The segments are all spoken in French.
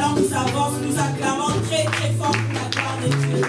temps nous avance, nous acclamons très très fort pour la gloire de Dieu.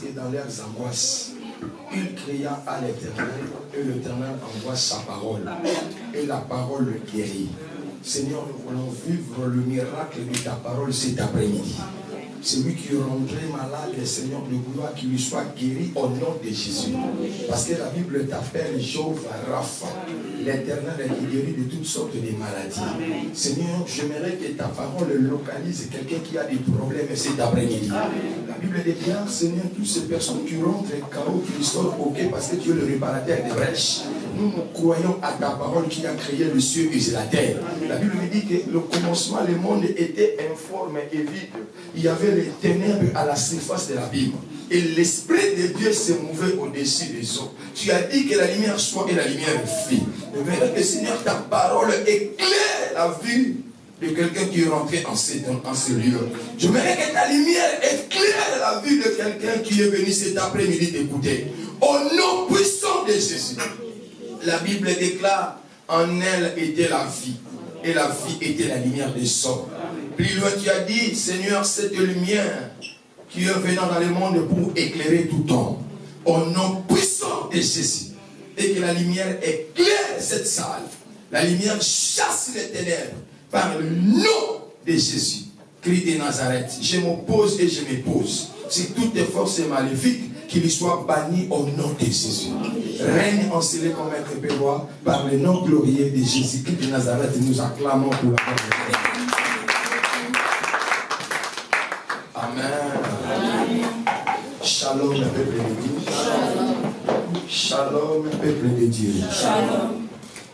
Et dans leurs angoisses, il cria à l'Éternel et l'Éternel envoie sa parole et la parole le guérit. Seigneur, nous voulons vivre le miracle de ta parole cet après-midi. Celui qui est rentré malade, le Seigneur de gloire, qui lui soit guéri au nom de Jésus. Parce que la Bible t'appelle Jéhovah Rapha, l'Éternel qui guérit de toutes sortes de maladies. Seigneur, j'aimerais que ta parole localise quelqu'un qui a des problèmes cet après-midi. La Bible déclare, Seigneur, toutes ces personnes qui rentrent KO, qui sortent OK parce que tu es le réparateur des brèches. Nous croyons à ta parole qui a créé le ciel et la terre. La Bible me dit que le commencement, le monde était informe et vide. Il y avait les ténèbres à la surface de la Bible. Et l'Esprit de Dieu se mouvait au-dessus des eaux. Tu as dit que la lumière soit et la lumière fit. Mais Seigneur, ta parole éclaire la vie de quelqu'un qui est rentré en ce lieu. Je voudrais que ta lumière éclaire la vie de quelqu'un qui est venu cet après-midi t'écouter. Au nom puissant de Jésus. La Bible déclare, en elle était la vie. Et la vie était la lumière des hommes. Plus loin, tu as dit, Seigneur, cette lumière qui est venant dans le monde pour éclairer tout homme. Au nom puissant de Jésus. Et que la lumière éclaire cette salle. La lumière chasse les ténèbres. Par le nom de Jésus. Christ de Nazareth. Je m'oppose et je m'épose. Si toutes les forces maléfiques, qu'il soit banni au nom de Jésus. Règne enseigné comme être pérois par le nom glorieux de Jésus-Christ de Nazareth. Nous acclamons pour la parole de Dieu. Amen. Shalom, peuple de Dieu. Shalom, peuple de Dieu. Shalom.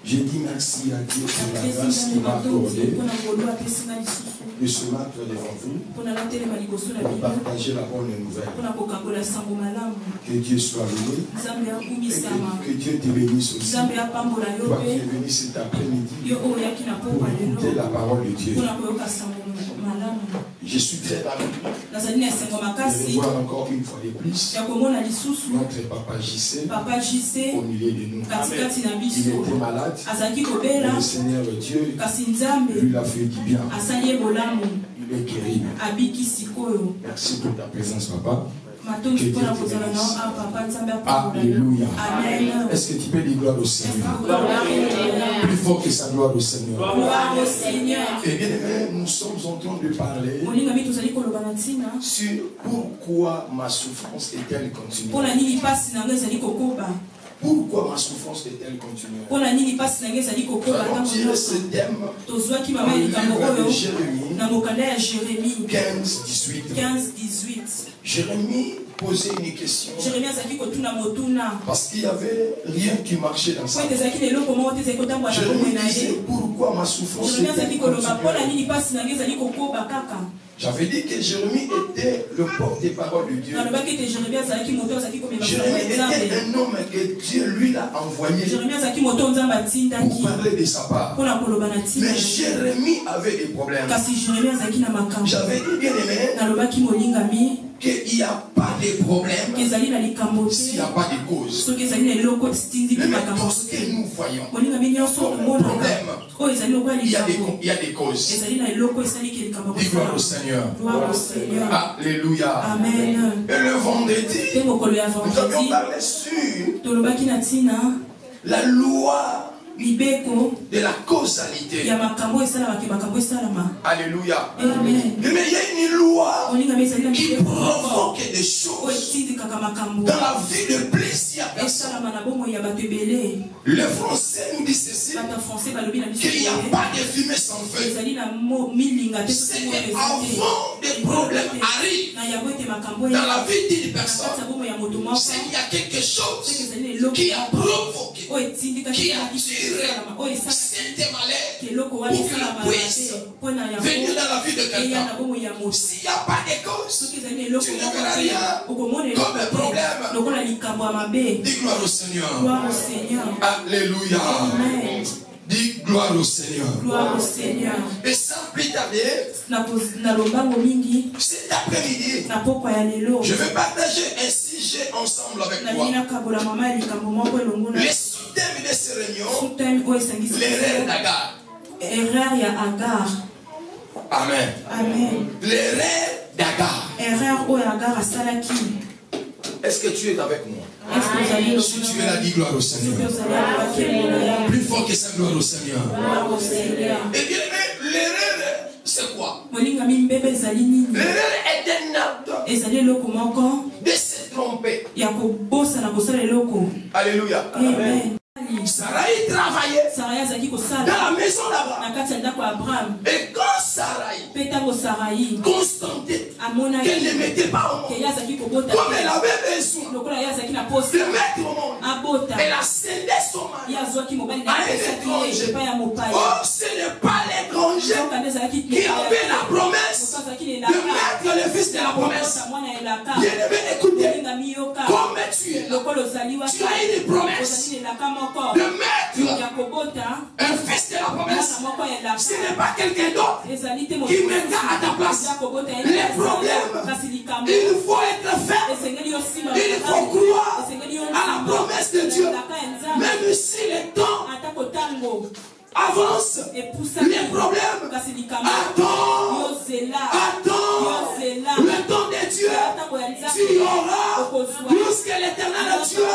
Je dis merci à Dieu pour la grâce qu'il m'a accordée. de se mettre devant vous pour partager la bonne nouvelle. Que Dieu soit loué. Que Dieu te bénisse aussi. Toi qui es venu cet après-midi pour écouter la parole de Dieu. Je suis très ravi de voir encore une fois de plus notre papa JC au milieu de nous. Il était malade, mais le Seigneur Dieu lui a fait du bien. Il est guéri. Merci pour ta présence, papa. Que Dieu te bénisse. Alléluia. Est-ce que tu peux dire gloire au Seigneur? Plus fort que sa gloire au Seigneur. Gloire au Seigneur. Et bien aimé, nous sommes en train de parler sur pourquoi ma souffrance est-elle continuelle. Pourquoi ma souffrance est-elle continuelle? Nous allons tirer ce thème dans le livre de Jérémie 15-18. Jérémie posait une question parce qu'il n'y avait rien qui marchait dans sa vie. Jérémie disait pourquoi ma souffrance est-elle continuelle? J'avais dit que Jérémie était le porte-parole de Dieu. Jérémie était un homme que Dieu lui l'a envoyé pour parler de sa part. Mais Jérémie avait des problèmes. J'avais dit bien aimé qu'il n'y a pas de problème s'il n'y a pas de cause. Mais lorsque nous voyons un problème, il y a des causes. Dis gloire au Seigneur. Alléluia. Amen. Et le vendredi, nous avions parlé sur la loi de la causalité. Alléluia. Amen. Mais il y a une loi qui provoque des choses dans la vie de plusieurs personnes. Le français nous dit ceci, qu'il n'y a pas de fumée sans feu. C'est qu'avant des problèmes arrivent dans la vie d'une personne, c'est qu'il y a quelque chose qui a provoqué, qui a tiré cette maladie pour qu'il puisse venir dans la vie de quelqu'un. S'il n'y a pas de cause, tu ne verras rien comme un problème. Dis gloire au Seigneur. Alléluia. Amen. Dis gloire au Seigneur. Gloire au Seigneur. Et sans plus tarder, cet après-midi, je vais partager un sujet ensemble avec toi. Le sous-thème de ces réunions, l'erreur d'Agar. Amen. L'erreur d'Agar. Est-ce que tu es avec moi? Si tu es là, dis gloire au Seigneur. Plus fort que sa gloire au Seigneur. Et bien, l'erreur, c'est quoi? L'erreur est un acte de se tromper. Alléluia. Amen. Sarai travaillait dans la maison d'Abraham. Et quand Sarai constatait qu'elle ne mettait pas au monde, comme elle avait besoin de mettre au monde, elle a cédé son mari à un étranger. Oh, ce n'est pas l'étranger qui avait la promesse de mettre le fils de la promesse. Bien aimé, écoutez, comme tu es là, tu as une promesse de mettre un fils de la promesse. Ce n'est pas quelqu'un d'autre qui mettra à ta place. Les problèmes, il faut être ferme. Il faut croire à la promesse de Dieu. Même si le temps avance, les problèmes, attends le temps de Dieu. Tu auras plus que l'éternel Dieu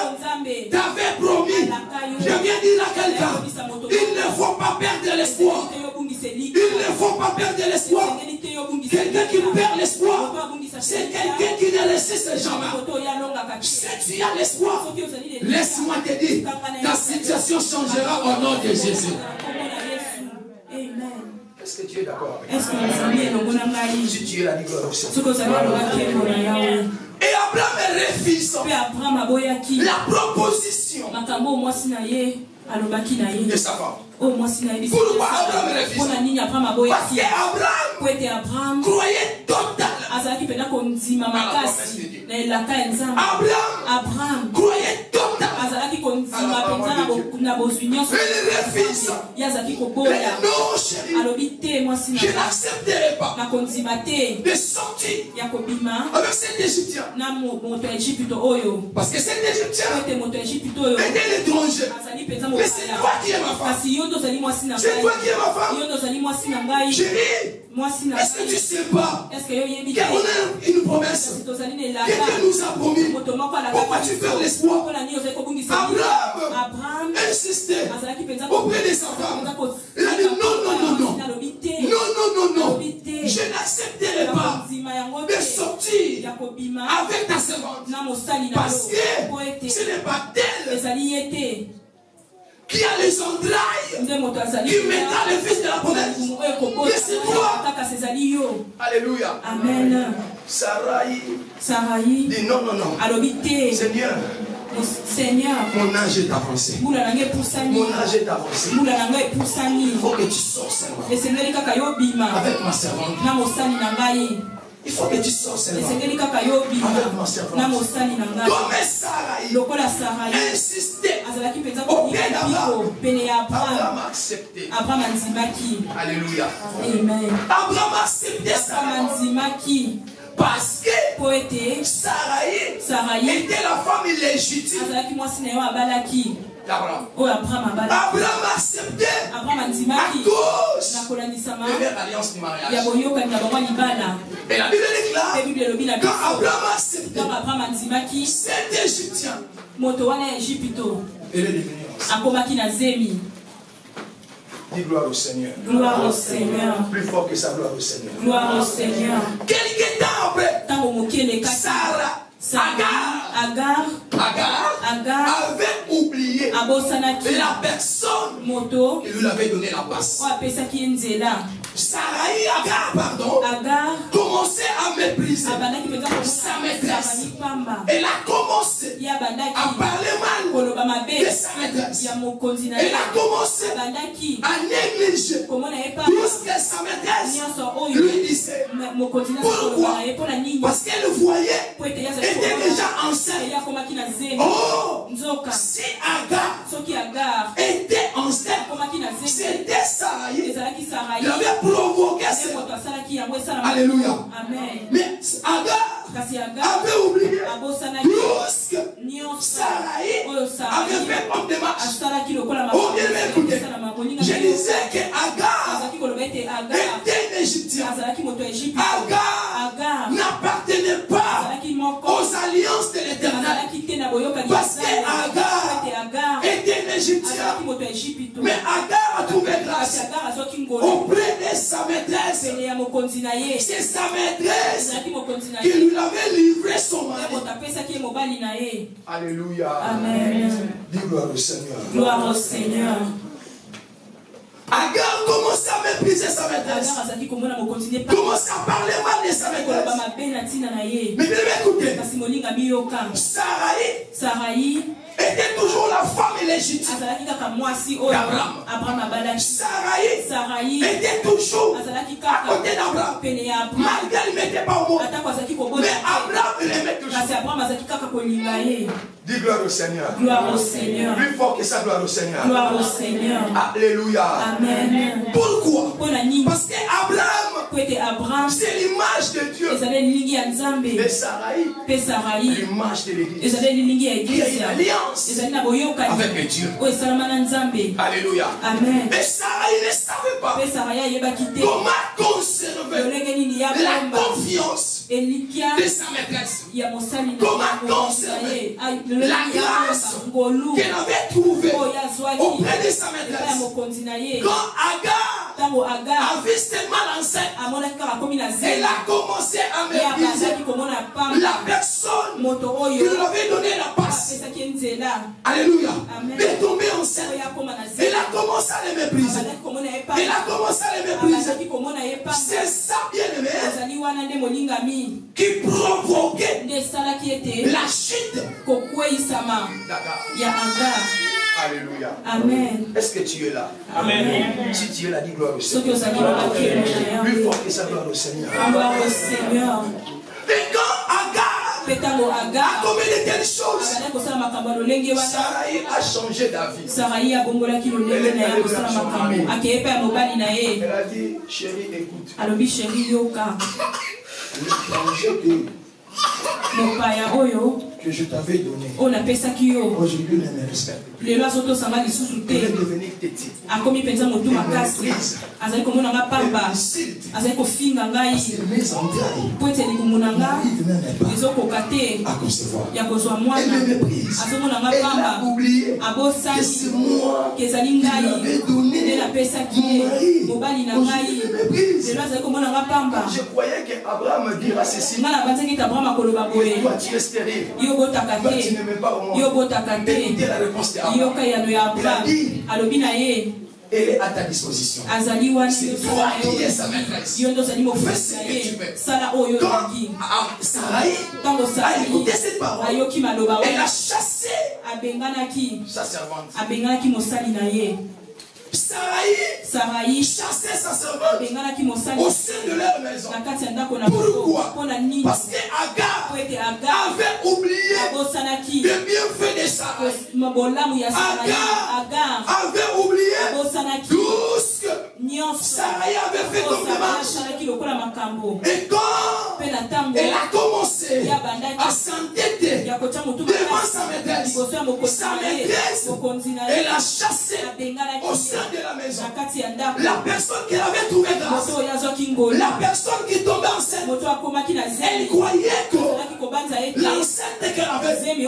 t'avait promis. Je viens dire à quelqu'un, il ne faut pas perdre l'espoir. Il ne faut pas perdre l'espoir. Quelqu'un qui perd l'espoir, c'est quelqu'un qui ne résiste jamais. Si tu as l'espoir, laisse-moi te dire, ta situation changera au nom de Jésus. Est-ce que tu es d'accord avec moi? Si tu es là, dis gloire au Seigneur. Et Abraham refuse la proposition de sa femme. Pourquoi Abraham refuse? Parce qu'Abraham croyait totalement à la promesse de Dieu. Abraham croyait totalement à la parole de Dieu. Il refuse. Non, chérie, je n'accepterai pas de sortir avec cet Égyptien. Parce que cet Égyptien était l'étranger. Mais c'est toi qui es ma femme. C'est toi qui es ma femme. Chérie, est-ce que tu ne sais pas qu'on a une promesse que Dieu nous a promis? Pourquoi tu perds l'espoir? Abraham insistait auprès de sa femme. Il a dit non. Je n'accepterai pas de sortir avec ta servante. Parce que ce n'est pas elle qui a les entrailles, qui mettra le fils de la promesse. Mais c'est toi. Alléluia. Amen. Sarai dit non. Seigneur, mon âge est avancé. Mon âge est avancé. Il faut que tu sortes seulement avec ma servante. Il faut que tu sortes seulement avec ma servante. Comme Sarai insistait auprès d'Abraham, Abraham a accepté. Alléluia. Amen. Abraham a accepté Sarai. Parce que Sarai était la femme illégitime d'Abraham. Abraham a accepté à cause de leur alliance du mariage. Et la Bible déclare, quand Abraham a accepté cet Égyptien, il est devenu enceinte. Dis gloire au Seigneur. Gloire au Seigneur. Plus fort que ça, gloire au Seigneur. Gloire au Seigneur. Quelques temps après, Agar avait oublié la personne qui lui avait donné la passe. Agar commençait à mépriser sa maîtresse. Elle a commencé à parler mal de sa maîtresse. Elle a commencé à négliger tout ce que sa maîtresse lui disait. Pourquoi? Parce qu'elle voyait, elle était déjà enceinte. Oh, si Agar était enceinte, c'était Sarai. Il avait provoqué ça. Alléluia. Amen. Mais Agar avait oublié lorsque Sarai avait fait homme de marche. Oh bien, écoutez, je disais que Agar était une Égyptienne. Agar n'appartenait pas aux alliances de l'Éternel. Parce que Agar était une Égyptienne. Mais Agar a trouvé grâce auprès de sa maîtresse. C'est sa maîtresse qui lui avait livré son mari. Alléluia. Amen. Dis gloire au Seigneur. Gloire au Seigneur. Agar commence à mépriser sa maîtresse. Commence à parler mal de sa maîtresse. Mais bien écoutez, Sarai était toujours la femme illégitime d'Abraham. Sarai était toujours à côté d'Abraham. Malgré il ne mettait pas au monde. Mais Abraham il aimait toujours. Dis gloire au Seigneur. Gloire au Seigneur. Plus fort que ça, gloire au Seigneur. Gloire au Seigneur. Alléluia. Amen. Pourquoi? Parce qu'Abraham, c'est l'image de Dieu. Et Sarai, l'image de l'Église. Il y a une alliance avec Dieu. Alléluia. Amen. Et Sarai ne savait pas comment conserver la confiance de sa maîtresse. Comment conserver la grâce qu'elle avait trouvée auprès de sa maîtresse. Quand Agar a vu seulement l'enceinte, elle a commencé à mépriser la personne qui lui avait donné la passe. Alléluia. Elle est tombée enceinte. Elle a commencé à les mépriser. Elle a commencé à les mépriser. C'est ça, bien-aimé, qui provoquait la chute d'Agar. Alléluia. Amen. Est-ce que tu es là? Amen. Si tu es là, dis gloire au Ce que Seigneur. ça dit, Plus fort que ça, gloire au Seigneur. gloire au Seigneur. Et quand Agar a commis de telles choses, Sarai a changé d'avis. Elle a dit, chérie, écoute. L'étranger que je t'avais donné, aujourd'hui ne me respecte plus. Il est devenu têtu. Il méprise. Il mes entrailles n'arrive même pas à concevoir. Elle me méprise. Elle a oublié que c'est moi qui lui avais donné mon mari. Aujourd'hui, il me méprise. Je croyais qu'Abraham dira ceci. Toi, tu es stérile. Toi, tu ne m'aimes pas au monde. Écoutez la réponse d'Abraham. Il a dit, elle est à ta disposition. C'est toi qui es sa maîtresse. Fais ce que tu veux. Quand Sarai a écouté cette parole, elle a chassé sa servante. Sarai chassait sa servante au sein de leur maison. Pourquoi? Parce qu'Agar avait oublié le bienfait de Sarai. Agar avait oublié tout ce que Sarai avait fait comme démarche. Et quand elle a commencé à s'entêter devant sa maîtresse, elle a chassé au sein de la maison la personne qu'elle avait trouvée grâce, la personne qui tombait enceinte. Elle croyait que l'enceinte qu'elle avait, il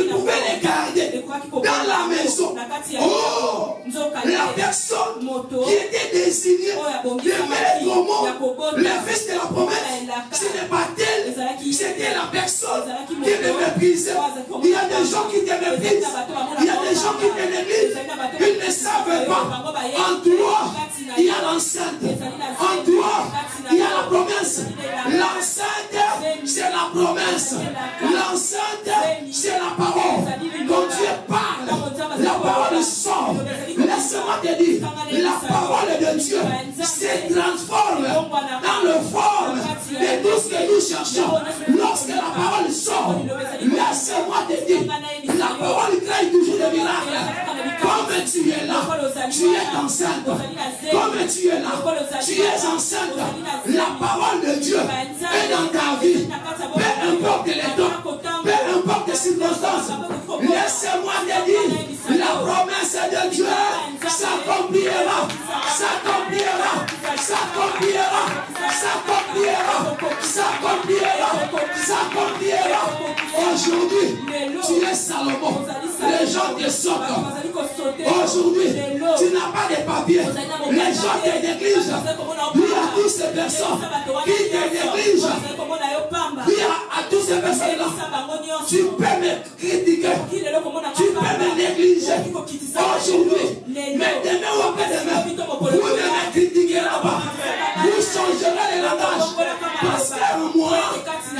pouvait les garder dans la maison. Oh, la personne qui était désignée de mettre au monde le fils de la promesse, ce n'est pas elle, c'était la personne qui le méprisait. Il y a des gens qui te méprisent, il y a des gens qui te négligent, ils ne savent pas. En toi, il y a l'enceinte. En toi, il y a la promesse. L'enceinte, c'est la promesse. L'enceinte, c'est la parole. Quand Dieu parle, la parole sort. Laisse-moi te dire, la parole de Dieu se transforme dans le forme de tout ce que nous cherchons. Lorsque la parole sort, laisse-moi te dire, la parole crée toujours des miracles. Comme tu es là, tu es enceinte. Comme tu es là, tu es enceinte. La parole de Dieu est dans ta vie. Peu importe les temps, peu importe les circonstances. Laisse-moi te dire, la promesse de Dieu s'accomplira, s'accomplira, s'accomplira, s'accomplira, s'accomplira, s'accomplira. Aujourd'hui, tu es Salomon. Les gens te sautent. Aujourd'hui, tu n'as pas de papiers. Les gens te négligent. Il y a toutes ces personnes qui te négligent. Il y a toutes ces personnes-là. Tu peux me critiquer. Tu peux me négliger. Aujourd'hui, mais demain ou après-demain, vous ne me critiquerez pas. Vous changerez le langage. Parce que moi,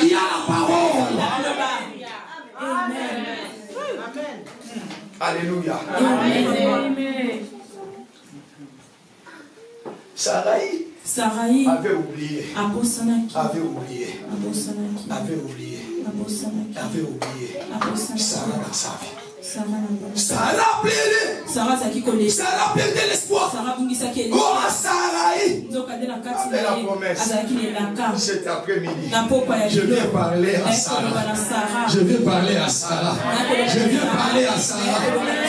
il y a la parole. Amen. Alléluia. Amen. Sarai avait oublié. Avait oublié. Sarah dans sa vie. Sarah plaidait. Sarah perdait l'espoir. Oh, Sarai avait la promesse. Cet après-midi, je viens parler à Sarah. Je viens parler à Sarah. Je viens parler à Sarah.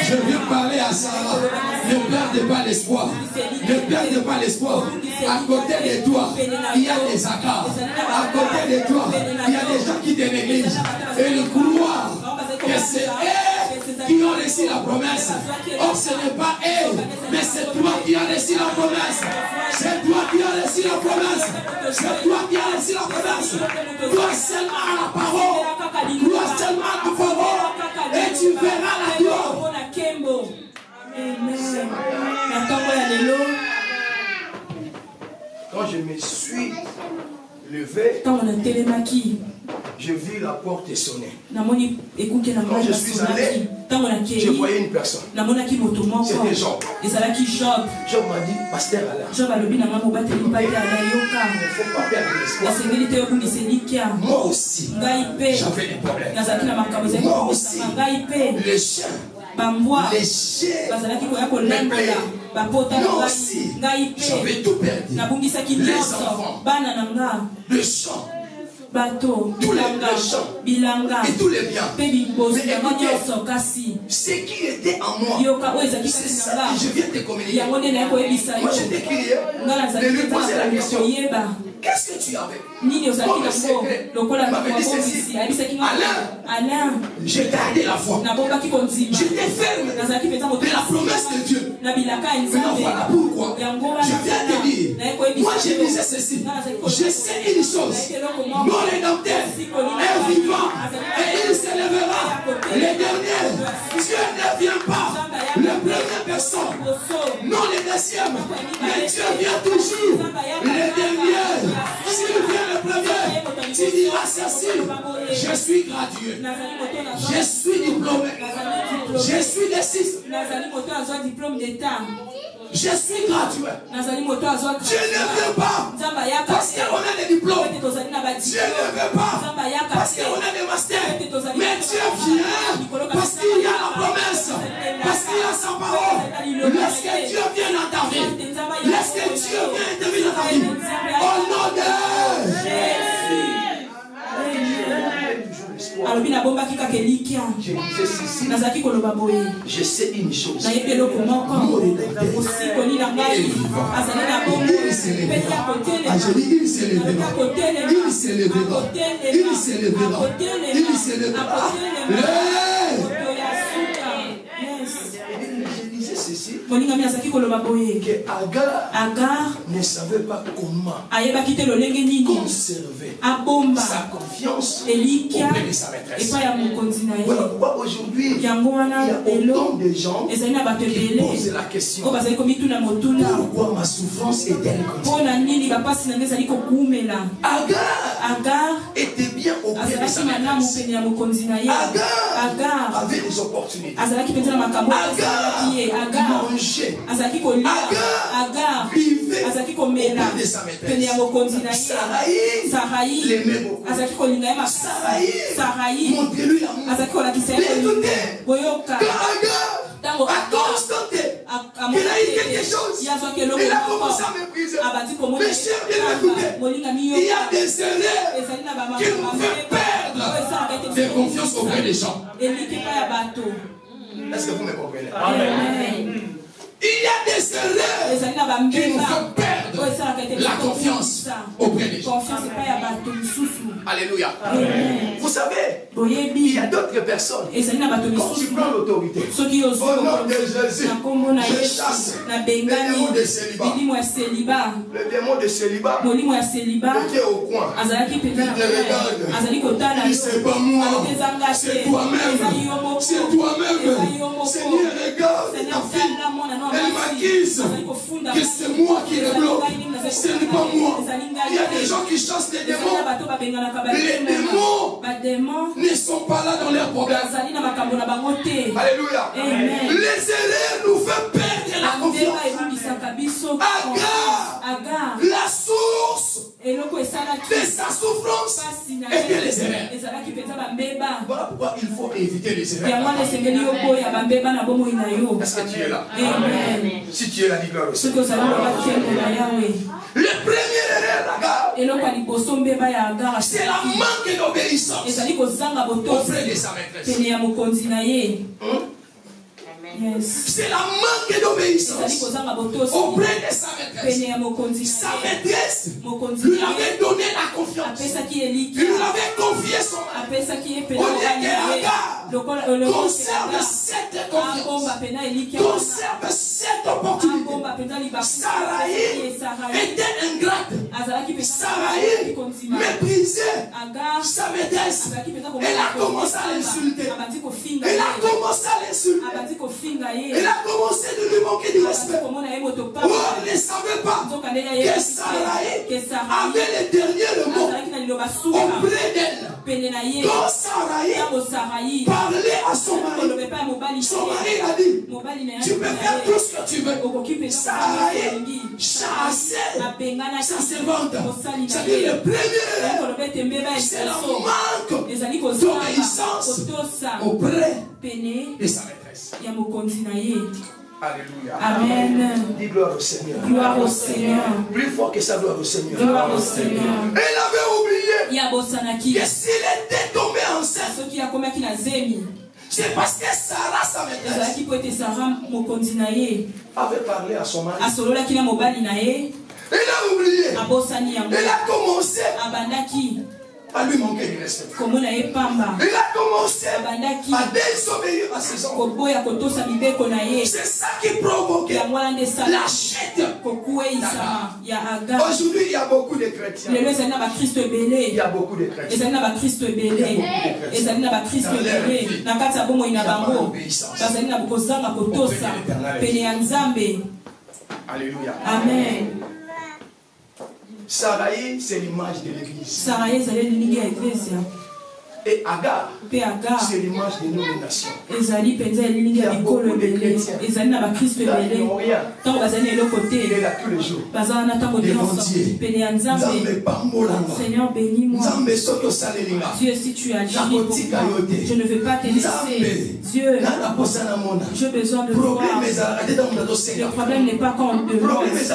Je viens parler à Sarah. Ne perdez pas l'espoir. Ne perdez pas l'espoir. À côté de toi, il y a des accords. À côté de toi, il y a des gens qui te négligent. Et le couloir, que c'est eux qui ont reçu la promesse. Or, ce n'est pas eux, mais c'est toi qui as reçu la promesse. C'est toi qui as reçu la promesse. C'est toi qui as reçu la promesse. Toi seulement à la parole. Toi seulement à la parole. Et tu verras la gloire. Quand je me suis levé, j'ai vu la porte sonner. Quand je suis allé, je voyais une personne. C'était Job. Job m'a dit, pasteur Alain, il ne faut pas perdre l'espoir. Moi aussi, j'avais des problèmes. Moi aussi, les chiens, mes plaies. Moi aussi, j'avais tout perdu. Les enfants, le champ, tous les champs et tous les biens. Mais écoutez, ce qui était en moi, c'est ça que je viens de te communiquer. Moi je t'ai crié de lui poser la question. Qu'est-ce que tu avais? Comme le secret, il m'avait dit ceci. Alain, j'ai gardé la foi. J'étais ferme de la promesse de Dieu. Maintenant voilà pourquoi je viens te dire. Moi je disais ceci. Je sais une chose. Mon rédempteur est vivant et il s'élèvera. Les derniers, Dieu ne vient pas. La première personne, non les deuxièmes. Mais Dieu vient toujours. Les derniers. S'il vient le premier, tu diras ceci. Je suis gradué. Je suis diplômé. Je suis décis. Je suis gradué. Dieu ne veut pas parce qu'on a des diplômes. Dieu ne veut pas parce qu'on a des masters. Mais Dieu vient parce qu'il y a la promesse. Parce qu'il y a sa parole. Lorsque Dieu vient dans ta vie. Lorsque Dieu vient intervenir dans ta vie. Au nom de Jésus. Je sais une chose. Mon rédempteur est vivant. Il s'élèvera. Il s'élèvera. Il s'élèvera. Il s'élèvera. Je disais ceci. Que Agar ne savait pas comment conserver sa confiance auprès de sa maîtresse. Voilà pourquoi aujourd'hui il y a autant de gens qui posent la question: pourquoi ma souffrance est-elle comme ça? Agar était bien auprès de sa maîtresse. Agar avait des opportunités. Agar mangeait. Agar vivait auprès de sa maîtresse. Saraï l'aimait beaucoup. Saraï montrait-lui l'amour. Mais écoutez, quand Agar a constaté qu'il a eu quelque chose, il a commencé à mépriser. Mes chers bien-écoutés, il y a des erreurs qui nous font perdre de confiance auprès des gens. Est-ce que vous me comprenez? Amen. Il y a des erreurs qui nous font perdre la confiance auprès des gens. Alléluia. Vous savez, il y a d'autres personnes. Quand tu prends l'autorité, au nom de Jésus, je chasse le démon de célibat. Le démon de célibat qui est au coin. Il te regarde. Il dit: c'est pas moi, c'est toi-même. C'est toi-même. Seigneur, regarde ta fille. Elle m'accuse que c'est moi qui le bloque. Ce n'est pas moi. Il y a des gens qui chassent les démons. Les démons ne sont pas là dans leurs problèmes. Alléluia. Les erreurs nous font perdre la confiance. Agar, la source de sa souffrance était les erreurs. Voilà pourquoi il faut éviter les erreurs. Est-ce que tu es là? Amen. Si tu es là, dis-le aussi. Le premier erreur d'Agar, c'est la manque d'obéissance auprès de sa maîtresse. C'est la manque d'obéissance auprès de sa maîtresse. Sa maîtresse lui avait donné la confiance. Il lui avait confié son mari. Au lieu qu'Agar conserve cette confiance, conserve cette opportunité. Saraï était ingrate. Saraï méprisait sa maîtresse. Elle a commencé à l'insulter. Elle a commencé à l'insulter. Elle a commencé de lui manquer de respect. Oh, elle ne savait pas que Saraï avait le dernier mot auprès d'elle. Quand Sarai parlait à son mari, son mari a dit, tu peux faire tout ce que tu veux. Sarai chassait sa servante. C'est-à-dire le premier, c'est le manque d'obéissance auprès de sa maîtresse. Alléluia. Amen. Dis gloire au Seigneur. Gloire au Seigneur. Plus fort que ça, gloire au Seigneur. Gloire au Seigneur. Elle avait oublié que s'il était tombé enceinte, c'est parce que Sarah, sa maîtresse, avait parlé à son mari. Elle a oublié. Elle a commencé à lui manquer de respect. Il a commencé à désobéir à ses ordres. C'est ça qui provoquait la chute. Aujourd'hui, il y a beaucoup de chrétiens. Il y a beaucoup de chrétiens. Alléluia. Amen. Sarai, c'est l'image de l'église. Et Agar, c'est l'image de nos nations. Il y a beaucoup de chrétiens. Là, ils n'ont rien. Il est là tous les jours. Seigneur, bénis-moi. Dieu, si tu agis pour moi, je ne veux pas te laisser. Dieu, j'ai besoin de toi. Le problème n'est pas quand on te lance.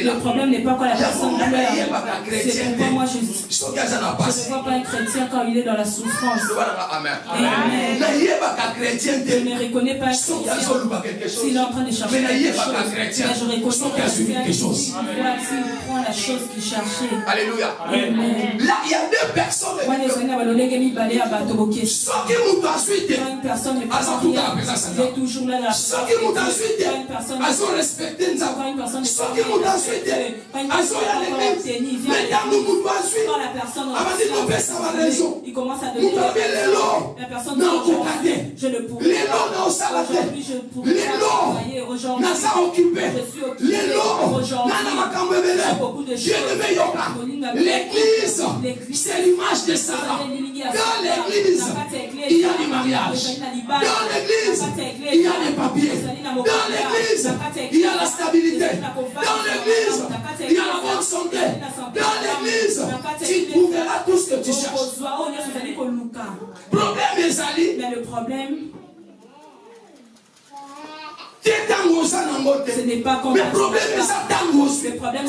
Le problème n'est pas quand la personne pleure. C'est pourquoi moi je ne vois pas un chrétien quand il est dans la souffrance. Amen. Amen. Je ne reconnais pas un chrétien s'il est en train de chercher quelque chose. Mais je reconnais un chrétien s'il prend la chose qu'il cherchait. Alléluia. Amen. Là, il y a deux personnes. Quand une personne est toujours là dans la il commence à devenir la personne je ne pourrais pas aujourd'hui, je ne pourrais pas travailler aujourd'hui, je suis occupé aujourd'hui, j'ai beaucoup de choses. L'église, c'est l'image de Sarah. Dans l'église, il y a du mariage. Dans l'église, il y a des papiers. Dans l'église, il y a la stabilité. Dans l'église, il y a la bonne santé. Dans l'église, tu trouveras tout ce que tu cherches. Problème est Ali. Mais le problème, ce n'est pas quand le problème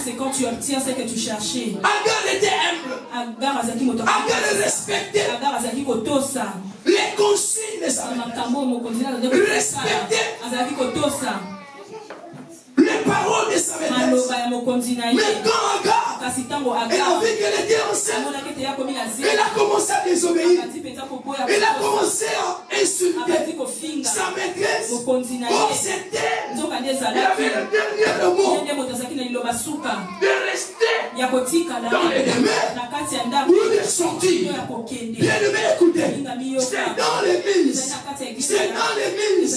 c'est quand tu obtiens ce que tu cherchais. Agar était humble. Agar respectait les consignes de sa mère. Respectait les paroles de sa maîtresse. Mais quand Agar, elle a vu qu'elle était enceinte, elle a commencé à désobéir. Elle a commencé à insulter sa maîtresse. Oh, c'était. Elle avait le dernier mot de rester dans les demeures ou de sortir. Bien aimé, écoutez. C'est dans l'église. C'est dans l'église.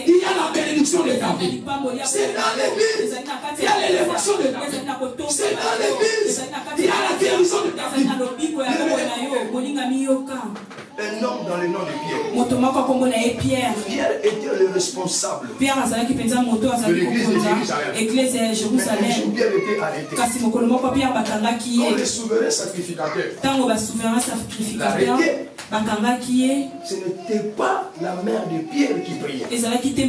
Il y a la bénédiction de David. C'est dans l'église. Il y a l'élévation de David. C'est dans l'église. Il y a la guérison de David. Un homme dans le nom de Pierre. Pierre était le responsable de l'église de Jérusalem. Pierre était arrêté. Quand le souverain sacrificateur l'arrêtait, ce n'était pas la mère de Pierre qui priait. Ce n'était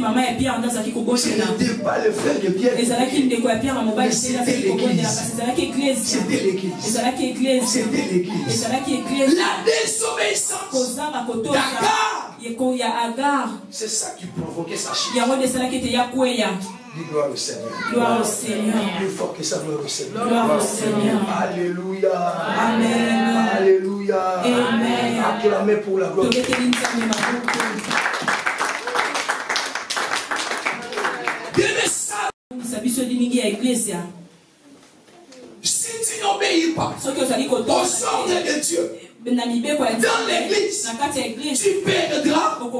pas le frère de Pierre qui priait. C'était l'église. C'était l'église. La désobéissance d'Agar, c'est ça qui provoquait sa chute. Dis gloire au Seigneur. Gloire au Seigneur. Plus fort que ça, gloire au Seigneur. Gloire au Seigneur. Alléluia. Amen. Alléluia. Amen. Acclamez pour la gloire. Si tu n'obéis pas aux ordres de Dieu, dans l'église, tu perdras tout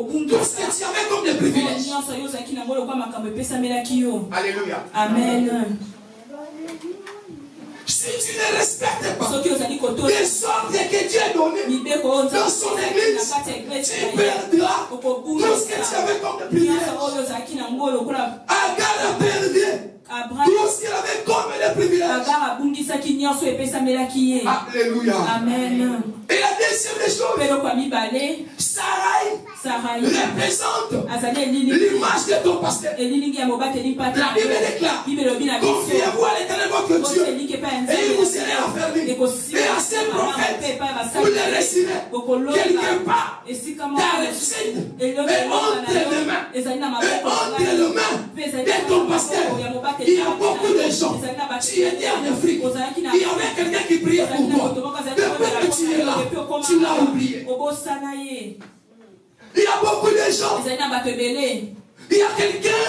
ce que tu avais comme des privilèges. Alléluia. Amen. Si tu ne respectes pas les ordres que Dieu a donnés dans son église, tu perdras tout ce que tu avais comme privilège. Agar a perdu tout ce qu'il avait comme les privilèges. Alléluia. Amen. Et la deuxième des choses, Sarai représente l'image de ton pasteur. La Bible déclare, confiez-vous à l'Éternel votre Dieu et il vous sera affermi. Et à ces prophètes, vous les récirez quelque part dans le sud et entre les mains de ton pasteur. Il y a beaucoup de gens. Tu étais en Afrique. Il y avait quelqu'un qui priait pour toi. Depuis que tu es là, tu l'as oublié. Il y a beaucoup de gens. Il y a quelqu'un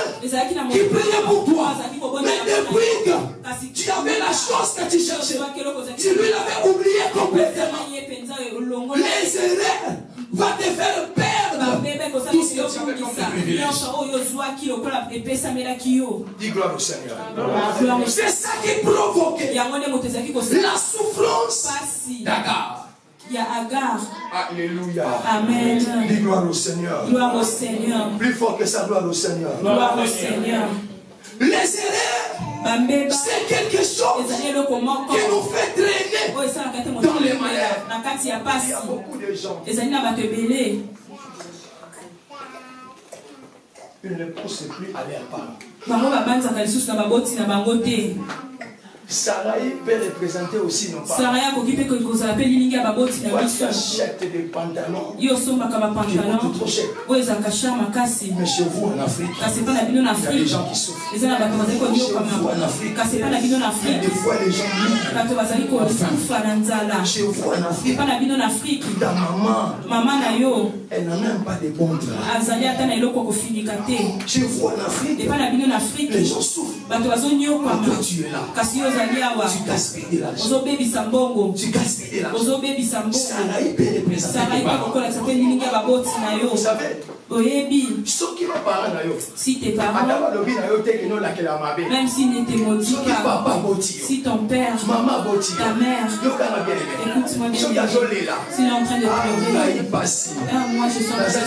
qui priait pour toi. Mais depuis que tu avais la chose que tu cherchais, tu lui l'avais oublié complètement. Les erreurs vont te faire perdre tout ce que tu avais comme privilège. Dis gloire au Seigneur. C'est ça qui provoquait la souffrance d'Agar. Il y a Agar. Alléluia. Amen. Dis gloire au Seigneur. Gloire au Seigneur. Plus fort que ça, gloire au Seigneur. Gloire au Seigneur. Les erreurs, c'est quelque chose qui nous fait traîner dans les malheurs. Il y a beaucoup de gens. Ils ne poussent plus à leur part. Sarai peut représenter aussi nos parents. Toi qui achètes des pantalons qui coûtent trop cher. Mais chez vous en Afrique, il y a des gens qui souffrent. Chez vous en Afrique, des fois les gens meurent. Chez vous en Afrique, ta maman, elle n'a même pas de bon drap. Chez vous en Afrique, les gens souffrent. Toi tu es là. Tu gaspilles de l'argent. Tu gaspilles de l'argent. Sarai peut représenter tes parents. Vous savez, si tes parents, même s'ils n'étaient maudits pas, si ton père, ta mère, écoute-moi bien, s'il est en train de pleurer, moi je sens que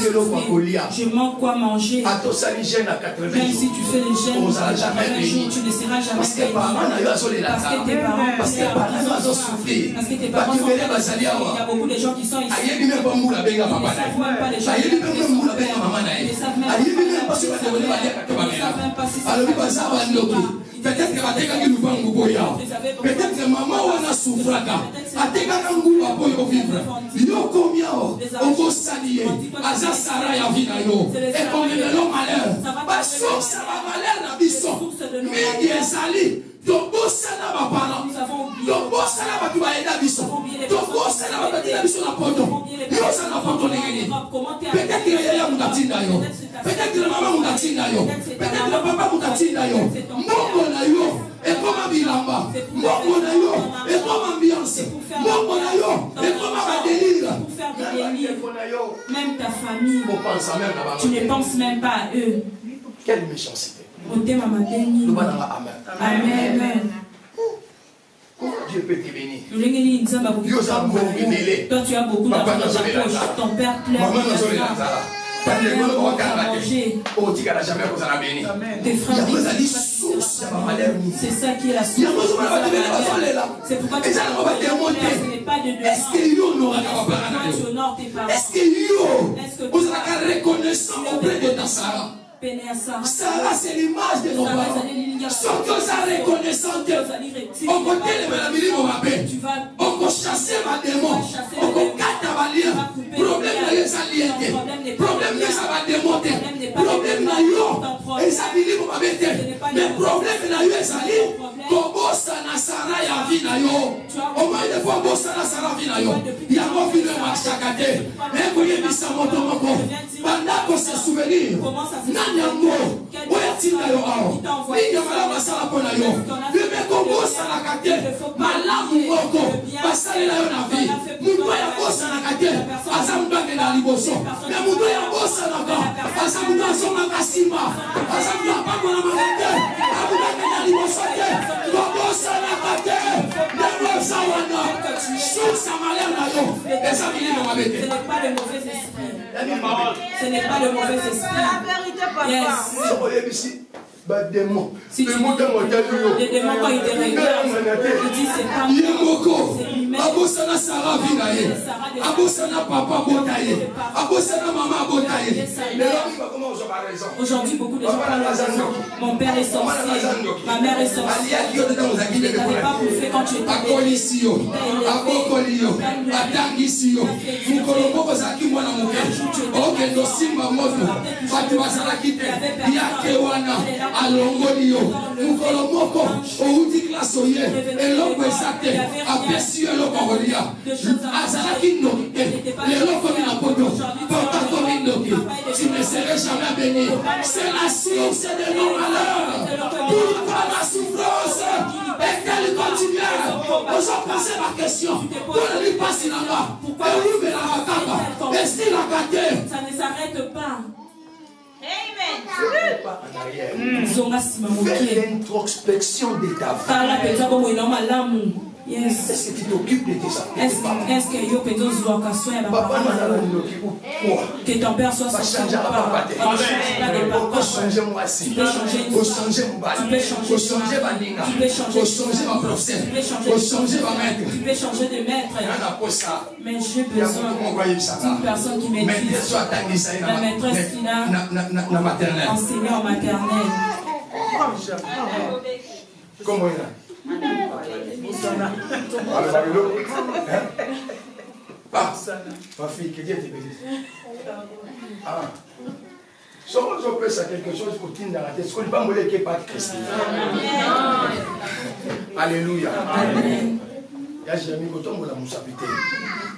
je manque quoi manger, même si tu fais les gènes, tu ne seras jamais béni. Parce que tes parents, parce que tes parents sont, il y a beaucoup de gens qui sont ici, ils ne savent même pas les gens qui sont père. Ils ne savent même pas si c'est peut-être que peut-être que maman ou a souffert. Yo combien on va s'allier à Sarai à Vinayo et qu'on est le malheur. Parce que ça va malheur na biso. Mais il est sali. Donc ça n'a pas parlé. Donc ça n'a pas tout aidé biso. Donc ça n'a pas aidé biso na poto. Yo ça n'a pas donné gagné. Peut-être que yaya mukatinda yo. Peut-être que maman mukatinda yo. Peut-être que papa mukatinda yo. Mbongo na yo. Et comme bilamba. Mbongo na yo. Et comme ambiance. Mbongo na yo. Et comme délire. Même ta famille, tu ne penses même pas à eux. Quelle méchanceté. Amen. Amen. Dieu peut te bénir. Toi tu as beaucoup d'argent dans ta poche. Ton père pleure. Tes frères disent, c'est ça qui est la source. C'est pourquoi tu ce n'est pas de dehors. Est-ce que vous êtes reconnaissant auprès de ta Sarah? Sarah, c'est l'image de nos parents. Sauf que ça reconnaissante. On côté les mélamines au mapé. On peut chasser ma démon. On peut casser ma lien. Problème n'a rien à lier. Problème n'a ça va démonter. Problème n'a rien. Et ça dit au mapé. Mais problème n'a rien à lier. Comme ça na Sarah ya vina yo. Au moins des fois bossa na Sarah vina yo. Il y a mon film à chaque année. Mais vous voyez mis ça moto moko. Pendant qu'on se souvenir. Nyango, oyatinda yo awo. Ninga malama sala pona yo. Bebe kongo sala kate. Malamu moko. Basale la yo na vie. Mundo ya bossa na kate. Asa mbange na liboso. Me mundo ya bossa na ka. Asa mundo asoma kasima. Asa mundo apako na makate. Abubenge na liboso te. Kongo sala kate. n'est pas le mauvais esprit. Ce n'est pas le mauvais esprit. C'est la vérité, papa. Yes. Si tu dis, les démons, quand ils te regardent, ils disent c'est pas moi, c'est lui-même. Aujourd'hui, beaucoup de gens parlent raison. Mon père est sorcier, ma mère est sorcière. Il ne t'avait pas bouffé quand tu étais alongoli yo mukolo moko outi classe oye eloko ezate apesi eloko kolia azalaki ndoki leloko mina poto papa komi ndoki tu ne serais jamais béni. C'est la source de nos malheurs. Pourquoi la souffrance est-elle continuelle? Nous avons posé la question. Pourquoi ne lui passe là-bas? Pourquoi lui met la capa? Est-ce qu'il a gâté? Ça ne s'arrête pas. Amen. Fais l'introspection de ta vie. Yes. Est-ce que tu t'occupes de tes affaires? Est-ce que yo peut dire que ton père soit sans papa? Tu peux changer de changer mon bail. Tu peux changer ma linga. Tu peux changer ma professeur. Tu peux changer ma maître. Tu peux changer de maître. Mais j'ai besoin d'une personne qui maîtrise. La maîtresse qui a enseigné en maternelle. Comment il a? Ah, ma fille, que Dieu te bénisse. Ah. Si on peut faire quelque chose pour t'aider dans la tête, ce qu'on ne peut pas mourir qui n'est pas Christ. Alléluia. Amen. Il y a jamais quand on la moussapité.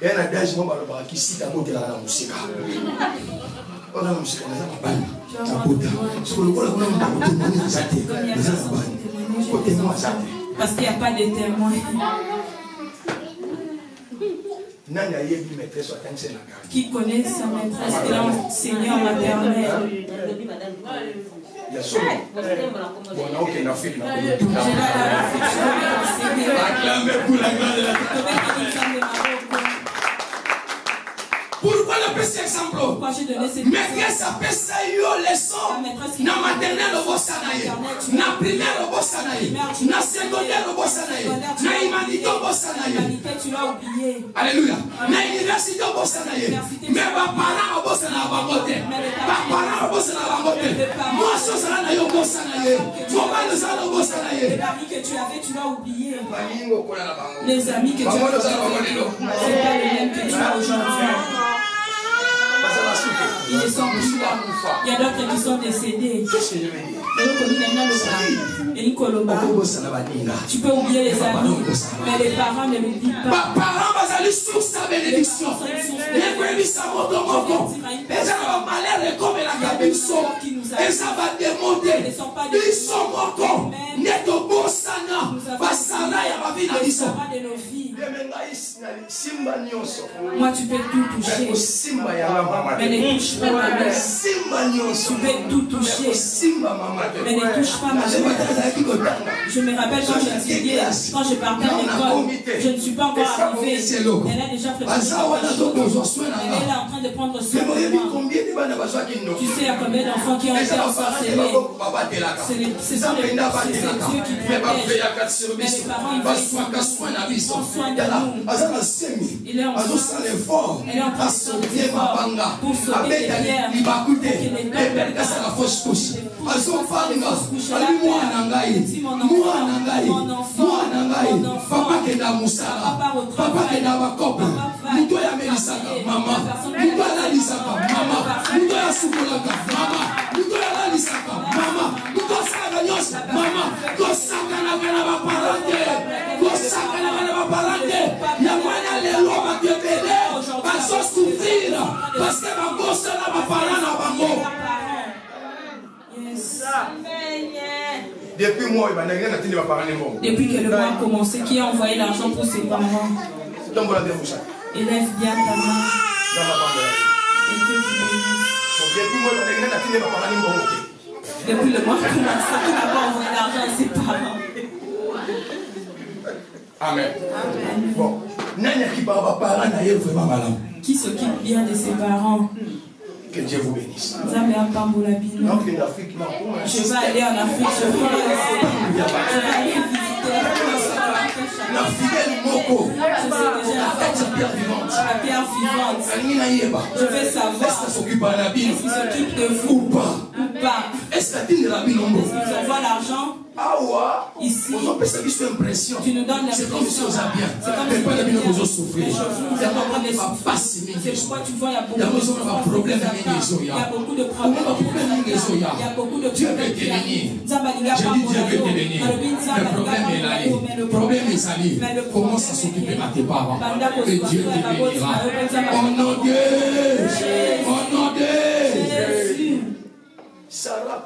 Il y a un adage qui cite à monter la musique. On a la musique, on a la balle. Ce qu'on voit, on a la balle. Parce qu'il n'y a pas de témoin. Qui connaît sa maîtresse qui l'a enseigné en maternelle? Pourquoi le petit exemple? Mais que ça peut ça y leçon. Na maternelle au bossanaye, na primaire au bossanaye, na secondaire au bossanaye, na humanité au bossanaye. Alléluia. Na université au bossanaye. Mais ma parents au bossanaye bangote. Ma parents au bossanaye bangote. Moi je suis là au bossanaye. Moi je suis là au bossanaye. Les amis que tu avais, tu l'as oublié. Les amis que tu avais, c'est pas les mêmes que tu as aujourd'hui. Ils ne sont plus là. Il y a d'autres qui sont décédés. Qu'est-ce que je veux dire? Tu peux oublier les amis, mais les parents ne l'oublient pas. Parents, basali sur sa bénédiction. Et ça va démonter. Ils sont morts. Neto Bosana. Basana ya bavina biso. Moi, tu peux tout toucher. Mais ne touche pas ma mère. Tu peux tout toucher. Mais ne touche pas ma mère. Je me rappelle quand j'étudiais, quand je partais à l'école, je ne suis pas encore arrivée. Elle a déjà fréquenté. Elle est en train de prendre soin de moi. Tu sais à combien d'enfants qui ont été ensorcelés? Ce sont les dieux qui protègent. Mais les parents, ils prennent soin de nous. Il est en train de sauver pour sauver les pierres. Papa qui n'a moussala, papa qui n'a pas copain, nous doit y amener maman, nous doit y maman, nous doit y soukolaka, maman, nous doit y maman, nous doit y maman, nous sakana va parler, nous sakana va parler, il y a moyen les lois va te bénir, parce que souffrir, parce que ma gosse n'a pas parlé à bango. Depuis moi, depuis que le mois a commencé, qui a envoyé l'argent pour ses parents? Élève bien ta main. Depuis le mois a commencé, qui n'a pas envoyé l'argent à ses parents? Amen. Amen. Bon. Qui s'occupe bien de ses parents? Que Dieu vous bénisse. Je vais aller en Afrique, je vais aller visiter la pierre vivante. Je veux savoir est-ce qu'il s'occupe de vous ou pas. Est-ce qu'ils envoient l'argent? Ici, tu nous donnes l'impression. C'est comme si vous avez bien. C'est comme si vous avez bien. C'est pourquoi tu vois, il y a beaucoup de problèmes. Il y a beaucoup de problèmes. Il y a beaucoup de Dieu veut te bénir. Je dis Dieu veut te bénir. Le problème est là. Le problème est sali. Commence à s'occuper à tes parents. Et Dieu te bénira. Au nom de Jésus. Au nom de Jésus. Sarah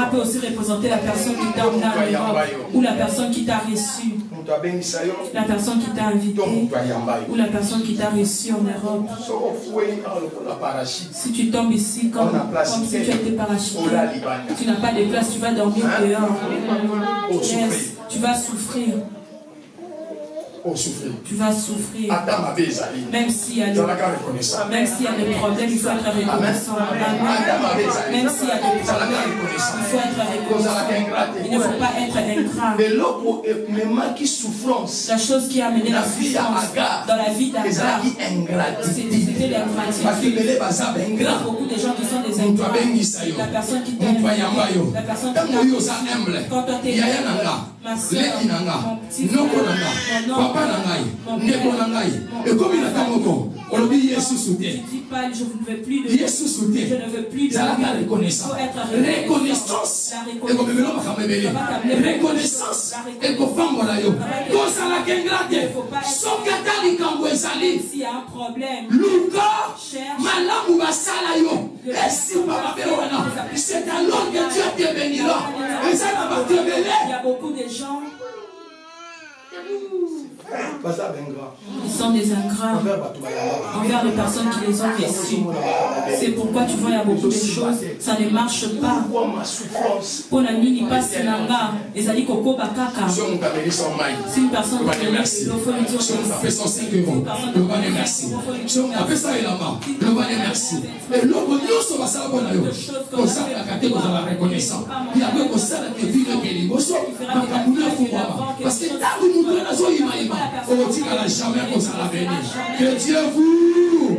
peut aussi représenter la personne qui t'a emmené en Europe, ou la personne qui t'a reçu, la personne qui t'a invité, ou la personne qui t'a reçu en Europe. Si tu tombes ici comme si tu étais parachuté, tu n'as pas de place, tu vas dormir dehors. Yes, tu vas souffrir. Tu vas souffrir. Même s'il y a des problèmes, il faut être reconnaissant. Même s'il y a des problèmes, il faut être reconnaissant. Il ne faut pas être ingrat. La chose qui a amené la souffrance dans la vie d'Agar, c'était l'ingratitude. Il y a beaucoup de gens qui sont des ingrats. La personne qui t'aime, la personne qui t'aime, quand toi t'es ma soeur, mon petit frère, mon oncle, papa nangai, ndeko nangai, et comme il a tamoko, on lui dit Jésus soutien. Je ne dis pas, je ne veux plus de Jésus soutien. Je ne veux plus de reconnaissance. Reconnaissance. Et comme il reconnaissance. Et comme femme là yo. Quand ça la kengrate, son katali kambo ezali. S'il y a un problème, Luka, malamu basala yo. Et si papa bewana, c'est alors que Dieu te bénira. Et ça va te bénir. Il y a beaucoup de gens. Ils sont des ingrats envers les personnes qui les ont reçues. C'est pourquoi tu vois, il y a beaucoup de choses, ça ne marche pas. Pour la nuit, il passe la main. Les alliés coco bakaka. Si une personne qui il faut lui dire que fait 105 euros. Le va les merci. Après ça, il a marre. Le va les merci. Et l'autre, nous sommes à ça. Comme ça, vous avez reconnaissant. Il y a que ça qui vit le pays. Parce que là, vous nous donnez la joie. On dit qu'elle n'a jamais comme ça la béni. Que Dieu vous.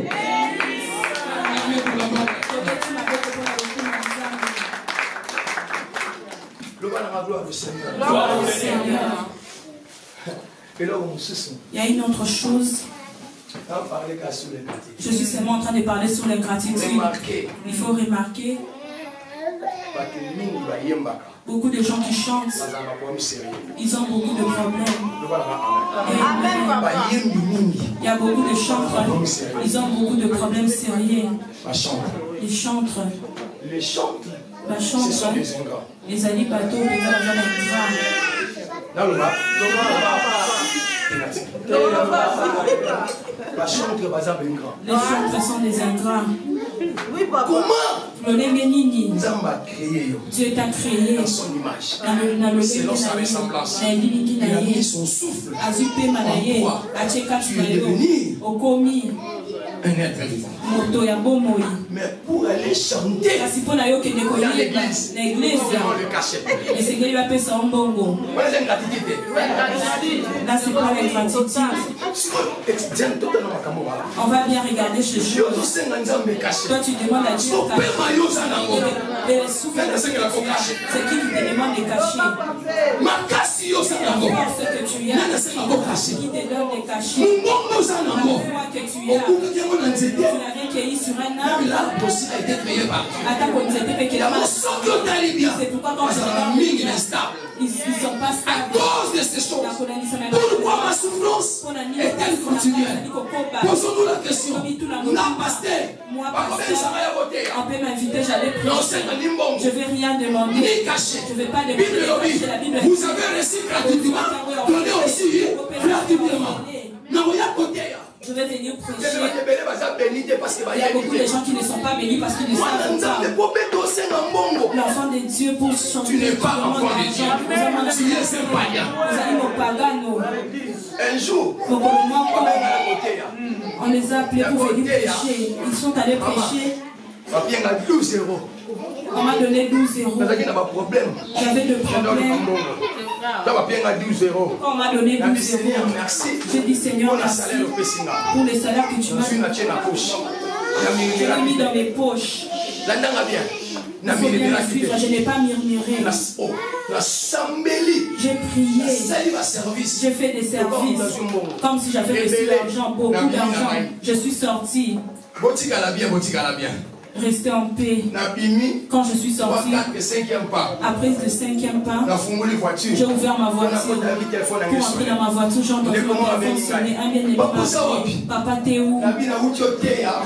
Gloire au Seigneur. Il y a une autre chose. Je suis seulement en train de parler sur l'ingratitude. Il faut remarquer. Beaucoup de gens qui chantent, ils ont beaucoup de problèmes. Il y a beaucoup de chantres, ils ont beaucoup de problèmes sérieux. Les chantres, ce sont des ingrats. Les alliés bateaux, les chantres sont des ingrats. Comment Dieu t'a créé dans son image. Selon sa ressemblance. Il a mis son souffle en toi. Tu es devenu un être vivant. Mais pour aller chanter dans l'église, on le cachait. Là, c'est pas l'ingratitude. On va bien regarder ce choses. Toi, tu demandes à Dieu de cacher. C'est qui te demande de cacher? Ce que tu as, qui te donne de cacher. La foi que tu as, tu n'as rien cueilli sur un arbre. Attends, qu'on nous était fait c'est pourquoi quand je regarde, ils ne sont pas stables. À cause de ces choses, pourquoi ma souffrance est-elle continuelle? Posons-nous la question. Non, pasteur, moi, pasteur, on peut m'inviter, j'allais prêcher. Je ne vais rien demander. Ni cacher. Je ne vais pas demander de cacher la Bible. Vous avez reçu gratuitement. Donnez aussi gratuitement. Non, il y a côté. Je vais venir prêcher. Il y a beaucoup de gens qui ne sont pas bénis parce qu'ils ne savent pas. L'enfant de Dieu pour chanter. Tu n'es pas enfant de Dieu. Tu es un païen. Un jour, on les a appelés pour venir prêcher. Ils sont allés prêcher. On m'a donné 12 euros. J'avais de problèmes. On m'a donné 12 euros. J'ai dit Seigneur, merci pour les salaires que tu m'as donné. Je l'ai mis dans mes poches. Je n'ai pas murmuré. J'ai prié. J'ai fait des services. Comme si j'avais reçu l'argent, beaucoup d'argent. Je suis sorti. Restez en paix. Quand je suis sorti, après le 5e pas, j'ai ouvert ma voiture. Pour entrer dans ma voiture, j'entends mon téléphone sonner. Un bien-aimé m'a appelé. Papa, t'es où?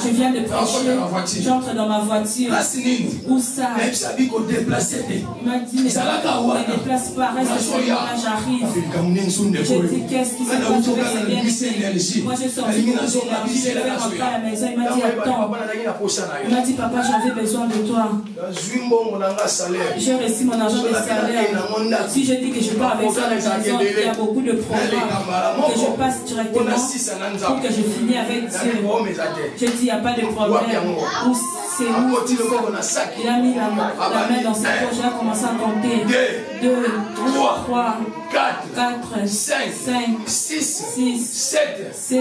Je viens de prêcher. J'entre dans ma voiture. Où ça? Il m'a dit, mais ne déplace pas, reste sur là, j'arrive. J'ai dit, qu'est-ce qui s'est passé avec ces bien-aimés? Moi, j'ai sorti mon énergie, je vais rentrer à la maison. Il m'a dit, attends. Il m'a dit, papa, j'avais besoin de toi. J'ai reçu mon argent de salaire. Si je dis que je pars avec ça à la maison, il y a beaucoup de programmes. Que je passe directement pour que je finis avec Dieu. Je dis, il n'y a pas de problème. Où c'est où? Il a mis la main dans sa poche, il a commencé à compter. 2, 3, 4, 5, 6, 7.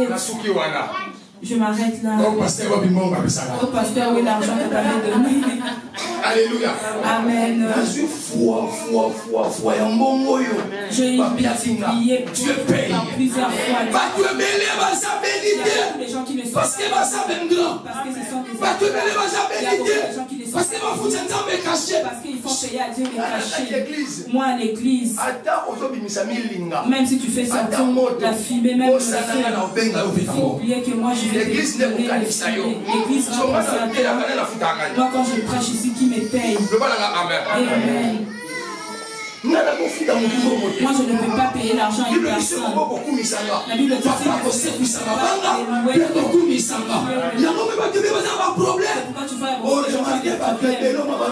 Je m'arrête là. Au pasteur, oui, l'argent que tu avais donné. Alléluia. Amen. J'ai prié plusieurs fois. Il y a beaucoup de gens qui ne sont pas. Parce que ce sont des gens. Il y a beaucoup de gens qui ne sont pas. Parce qu'ils font payer à Dieu les cachets. Moi à l'église, même si tu fais sortir la fumée, même le feu, il faut oublier que moi je vais l'église va penser à toi. Moi quand je prêche ici, qui me paye? Amen. Moi je ne peux pas payer l'argent à une personne. La Bible dit que pourquoi tu vas avoir des gens qui ont des problèmes.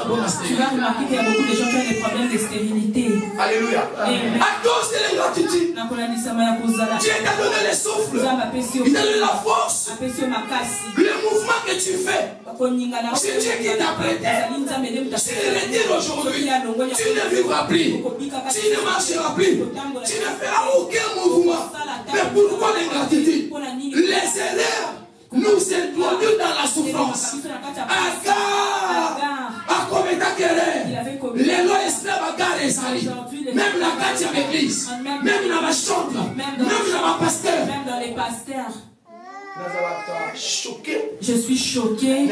Tu vas remarquer qu'il y a beaucoup de gens qui ont des problèmes de stérilité. Alléluia. À cause de l'ingratitude, Dieu t'a donné le souffle, il t'a donné la force, le mouvement que tu fais. C'est Dieu qui t'a prêté. Si tu le retires aujourd'hui, tu ne vivras plus. Tu ne marcheras plus. Tu ne feras aucun mouvement. Mais pourquoi l'ingratitude? Les erreurs nous introduisent dans la souffrance. Agar a commis ta querelle. Les lois esclaves Agar et Sali. Même la carte de l'église. Même dans ma chambre. Même dans ma pasteur. Même dans les pasteurs. Je suis choqué.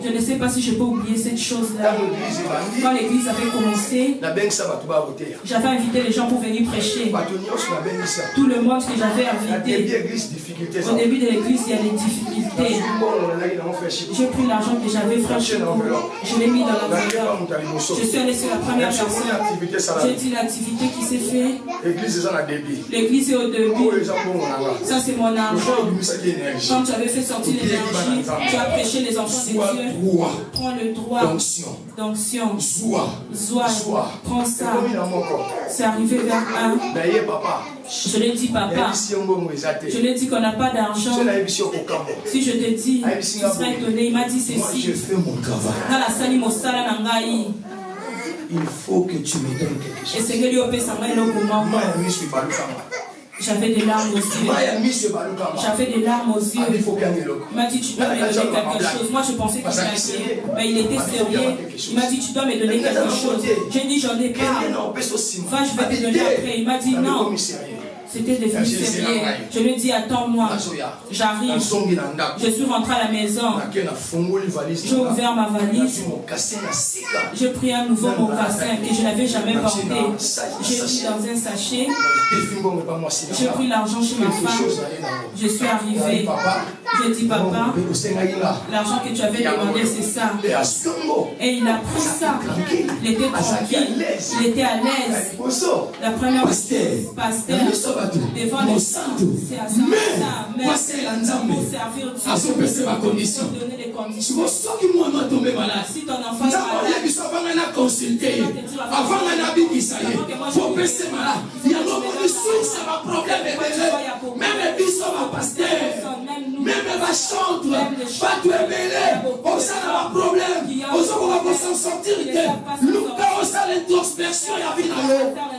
Je ne sais pas si je peux oublier cette chose-là. Quand l'église avait commencé, j'avais invité les gens pour venir prêcher. Tout le monde que j'avais invité. Au début de l'église, il y a des difficultés. J'ai pris l'argent que j'avais, frère, je l'ai mis dans l'enveloppe. Je suis allé sur la première personne. J'ai dit l'activité qui s'est faite. L'église est au début. Ça, c'est mon argent. Quand tu avais fait sortir l'énergie, tu as prêché les enfants de Dieu. Prends le droit d'onction. Zoa. Prends ça. C'est arrivé vers 1. Je lui ai dit, papa. Je lui ai dit qu'on n'a pas d'argent. Si je te dis, tu seras étonné. Il m'a dit ceci. Dans la salle, il faut que tu me donnes quelque chose. J'avais des larmes aux yeux. J'avais des larmes aux yeux. Il m'a dit, tu dois me donner quelque chose. Moi, je pensais qu'il m'inquiétait. Mais il était sérieux. Il m'a dit, tu dois me donner quelque chose. J'ai dit, j'en ai pas. Va, je vais te donner après. Il m'a dit, non. C'était devenu sérieux. Je lui ai dit, attends-moi. J'arrive. Je suis rentré à la maison. J'ai ouvert ma valise. J'ai pris un nouveau mocassin que je n'avais jamais porté. J'ai mis dans un sachet. J'ai pris l'argent chez ma femme. Je suis arrivé. J'ai dit, papa, l'argent que tu avais demandé, c'est ça. Et il a pris ça. Il était tranquille. Il était à l'aise. La première pasteur. devant les santos. Mais pour servir Dieu, il faut donner les conditions. Si ton enfant est malade, consulter avant un habit qui ça y est faut passer malade il y a un problème même les bisous va passer même va chanter pas tout mêler on ça n'a pas problème on ça va s'en sortir Lucas on ça l'introspection il y a vie là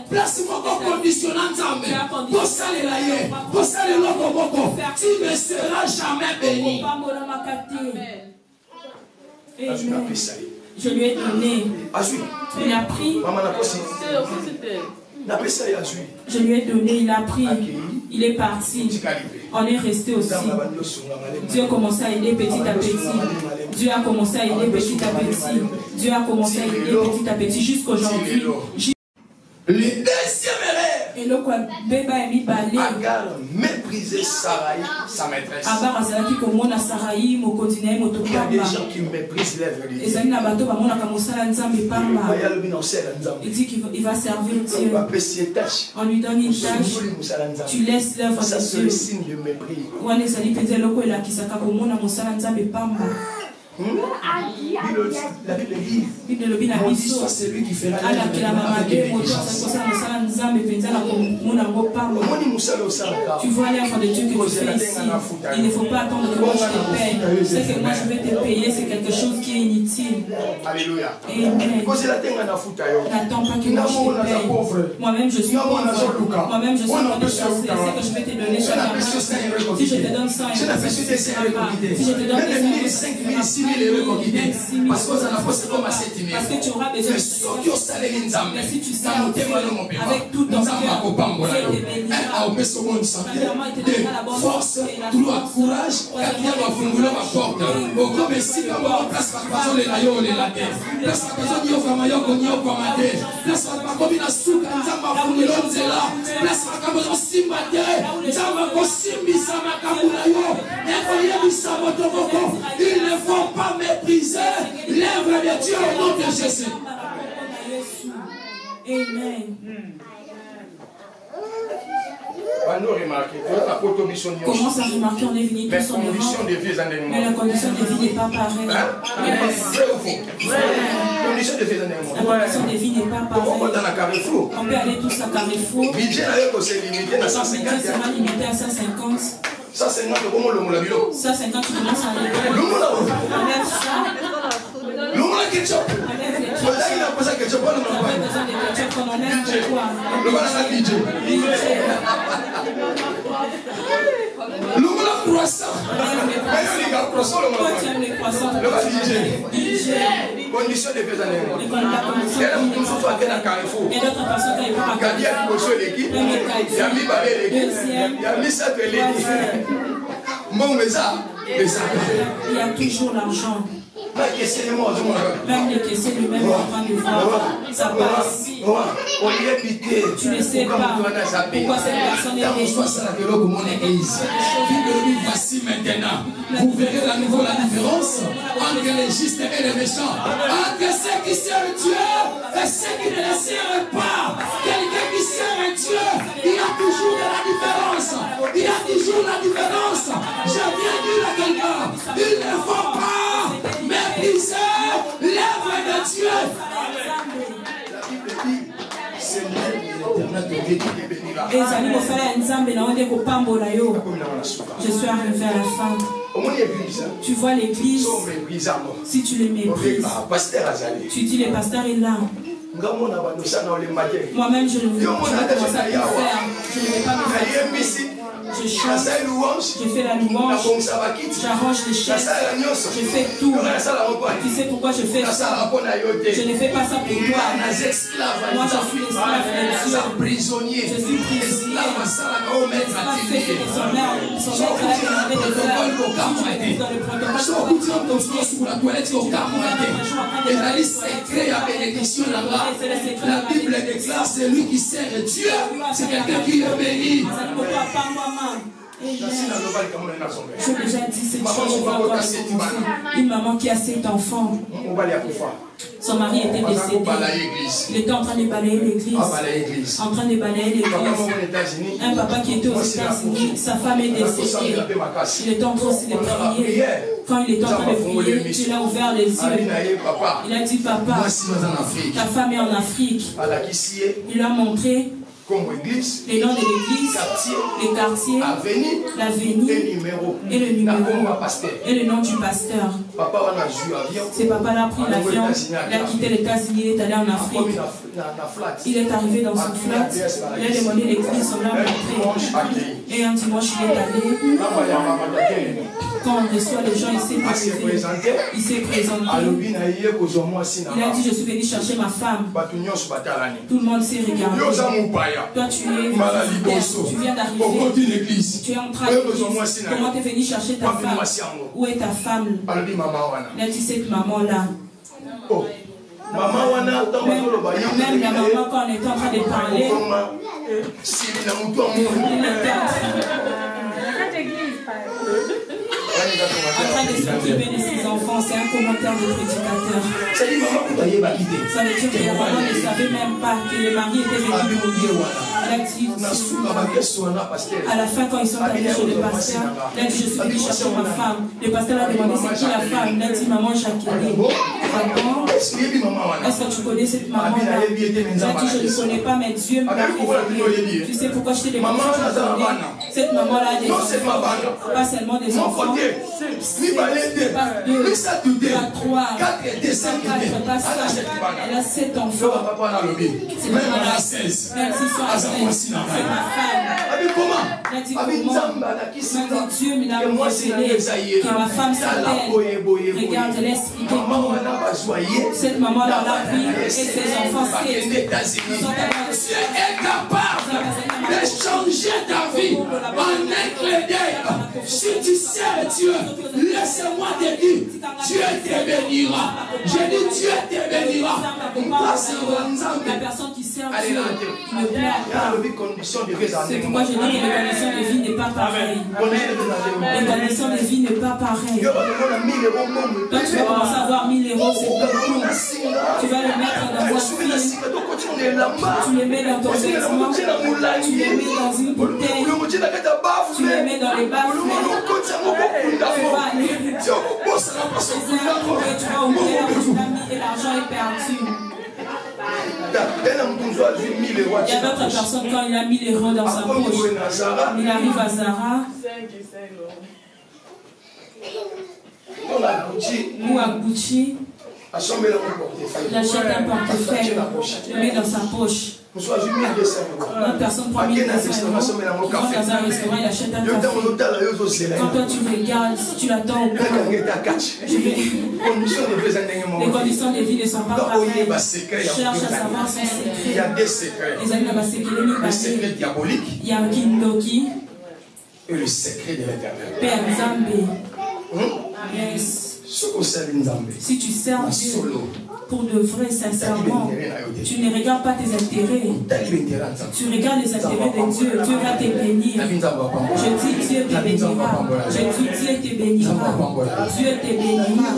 placement conditionnant nzambe pour ça les laïers pour ça les locaux tu ne seras jamais béni. Je lui ai donné. Il a pris. Je lui ai donné, il a pris. Il est parti. On est resté aussi. Dieu a commencé à aider petit à petit. Dieu a commencé à aider petit à petit. Dieu a commencé à aider petit à petit jusqu'aujourd'hui. Le deuxième erreur. Et le quoi bébé a mis balai. Agar méprisé Sarai, sa maîtresse. Agar azalaki komona Sarai mo continue mo to pamba. Il y a des gens qui méprisent l'œuvre de Dieu. Ezali na bato ba mona ka mosala nzambe pamba. Il dit qu'il va servir Dieu. On lui donne une tâche. Tu laisses l'œuvre de Dieu. Ça c'est le signe de mépris. Wana ezali penza loko ela kisaka komona mosala nzambe pamba. La Bible dit c'est lui qui fera tu vois l'œuvre de Dieu que tu fais ici. Il ne faut pas attendre que moi je te paye. Ce que moi je vais te payer, c'est quelque chose qui est inutile. Alléluia. Amen. N'attends pas que moi je te paye. Moi-même je suis pauvre. Moi-même je suis en train de chasser. Ce que je vais te donner, si je te donne 100 euros, si je te donne 5 000, 6 000 euros qu'on quitte. Parce que ça n'a pas comme à 7 000. Parce que tu auras besoin de mais si tu sais avec tout ton cœur, force, toujours courage, il ne faut pas mépriser l'œuvre de Dieu au nom de Jésus. Amen. Comment ça remarquer, on est venu tous en Europe, mais la condition de vie n'est pas pareille. La condition de vie n'est pas pareille. On peut aller tous à Carrefour. Le budget sera limité à 150. 150, tu commences à aller. Enlève ça. Ketchup. Il a posé ketchup. On a besoin de ketchup qu'on enlève pourquoi? Le croissant. Condition de vie il y a d'autres personnes qui ont il y a toujours l'argent. Même les caissiers lui-même en train de voir, ça passe. Tu ne sais pas pourquoi cette personne est réunie. Voici maintenant, vous verrez à nouveau la différence entre les justes et les méchants, entre ceux qui servent Dieu et ceux qui ne le servent pas. Quelqu'un qui sert Dieu, il y a toujours de la différence. Il y a toujours la différence. Je viens dire à quelqu'un, il ne faut pas mépriser l'œuvre de Dieu. La Bible dit, c'est l'éternel qui bénira. Je suis arrivé à la fin. Tu vois l'église, si tu les méprises, tu dis le pasteur est là. Moi-même je ne veux pas faire. Je ne vais pas me faire. Je chante, je fais la louange, j'arrange les chaises, je fais tout. Tu sais pourquoi je fais ça? Je ne fais pas ça pour toi. Moi je suis l'esclave de Dieu. Je suis prisonnier. L'esclave fait que son maître avait des heures. Si tu dans le protocole, la Bible déclare celui qui sert Dieu, c'est quelqu'un qui est béni. Je déjà dit cette chose, je vais encore commencer. Une maman qui a 7 enfants. Son mari était décédé. Il était en train de balayer l'église. En train de balayer l'église. Un papa qui était aux États-Unis, sa femme est décédée. Il était en train aussi de prier. Quand il était en train de prier, il a ouvert les yeux. Il a dit, papa, ta femme est en Afrique. Il a montré les noms de l'église, les quartiers, l'avenue et le numéro et le nom du pasteur. Ce papa-là a pris l'avion, il a quitté les États-Unis, il est allé en Afrique. Il est arrivé dans son flat, il a demandé l'église, on l'a montré. Et un dimanche, il est allé. Quand on reçoit les gens, il s'est présenté. Il a dit, je suis venu chercher ma femme. Tout le monde s'est regardé. Toi, tu viens d'arriver. Tu es en train de... Comment tu es venu chercher ta femme? Où est ta femme? Il a dit, cette maman-là. Même la maman, quand on était en train de parler, en train de s'occuper de ses enfants, c'est un commentaire de prédicateur. Ça veut dire que la maman ne savait même pas que le mari était venu pour lui. À la fin, quand ils sont allés chez le pasteur, il a dit, je suis venu chercher ma femme. Le pasteur a demandé, c'est qui la femme? Il a dit, maman Jacqueline. Est-ce que tu connais cette maman-là? Il a dit, je ne connais pas, mais Dieu m'a révélé. Tu sais pourquoi je t'ai demandé si tu connais? Cette maman-là a des enfants, pas seulement des enfants. Pas 2, pas 3, pas 4, pas 5. Elle a 7 enfants. C'est même à 16. Même s'ils sont à 16. C'est ma femme. Elle a dit comment? Dieu m'a révélé que ma femme s'appelle. Regarde, elle explique tout. Cette maman-là l'a pris et ses enfants Dieu est capable de changer ta vie en un clin d'œil. Si tu sais Dieu, laisse-moi te dire, Dieu te bénira. Je dis Dieu te bénira. La personne qui sert Dieu ne plaît pas. C'est pourquoi je dis que les conditions de vie n'est pas pareilles. Les conditions de vie n'est pas pareilles. Toi, tu vas commencer à avoir 1000 euros, c'est beaucoup. Tu vas le mettre dans un film. Tu les mets dans ton vêtement. Tu les mets dans une bouteille. Tu les mets dans les baffes. Tu vas aller. Tu vas oublier là où tu l'as mis et l'argent est perdu. Il y a d'autres personnes, quand il a 1000 euros dans sa poche, il arrive à Zara ou à Gucci, il achète un portefeuille, il le met dans sa poche. Une personne prend 1200 euros, il va dans un restaurant, il achète un café. Quand toi tu regardes, si tu l'attends au coin, les conditions de vie ne sont pas pareilles. Cherche à savoir son secret. Il y a des secrets. Le secret diabolique. Il y a Kindoki. Et le secret de l'éternel. Père Zambé. Yes. Si tu sers Dieu pour de vrai, sincèrement, tu ne regardes pas tes intérêts. Tu regardes les intérêts de Dieu. Dieu va te bénir. Je dis Dieu te bénira. Je dis Dieu te bénira. Dieu te bénira.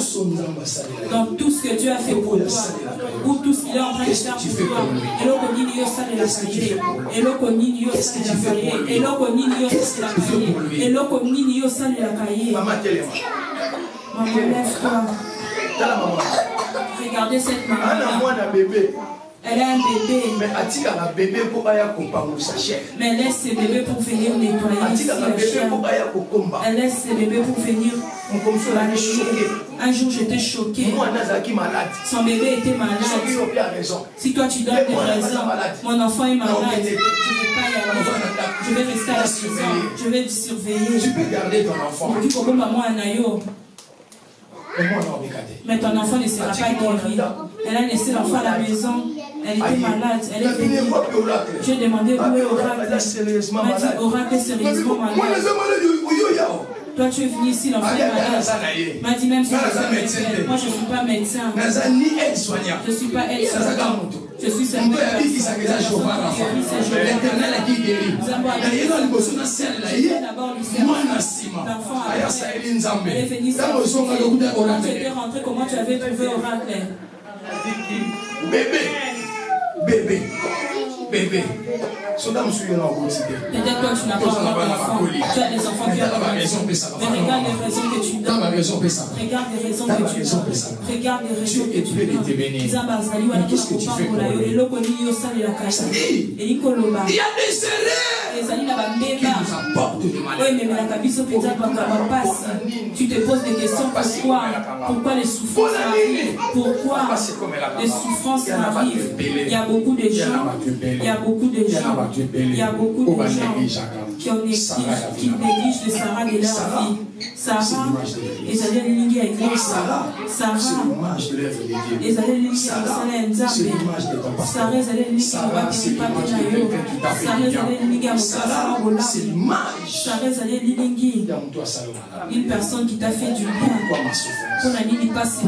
Dans tout ce que Dieu a fait pour toi, ou tout ce qu'il est en train de faire pour toi. Et là, on dit ça de la cahier. Et là, on dit ça de la cahier. Et là, on dit ça de la cahier. Et là, on dit ça de la cahier. Maman, lève-toi. Regardez cette maman. Elle a un bébé. Mais elle laisse ses bébés pour venir nettoyer ici la chair. Elle laisse ses bébés pour venir. Un jour j'étais choquée. Son bébé était malade. Si toi tu donnes des raisons, mon enfant est malade, je ne vais pas y aller. Je vais rester à la maison. Je vais surveiller. Tu peux garder ton enfant. Mais ton enfant ne sera pas guéri. Elle a laissé l'enfant à la maison. Elle était malade. Elle est venue. J'ai demandé où est Oracle. Elle m'a dit Oracle est sérieusement malade. Toi tu es venu ici, l'enfant est malade. Elle m'a dit même si je suis médecin. Moi je ne suis pas médecin. Je ne suis pas aide-soignant. Je suis seulement l'éternel a dit guéri. D'ailleurs, dans le besoin de celle là, moi Nassima. Ailleurs, ça est Nzambe. Dans le besoin de l'autre quand tu étais rentré, comment tu avais trouvé oracle? Bébé. Peut-être toi tu n'as pas encore d'enfants. Tu as des enfants qui ont raison. Mais regarde les raisons que tu donnes. Regarde les raisons que tu donnes. Regarde les raisons que tu donnes. Mais qu'est-ce que tu fais pour lui? Il y a des erreurs qui nous apportent du malheur. Tu te poses des questions. Pourquoi les souffrances arrivent? Pourquoi les souffrances arrivent? Il y a beaucoup de gens. Il y a beaucoup de gens qui négligent le Sarah de leur vie. Sarah, ils allaient l'unir avec lui. Sarah, ils allaient l'unir avec Nzambe. Sarah, ils allaient l'unir une personne qui t'a fait du bien. Pour la nuit, il passe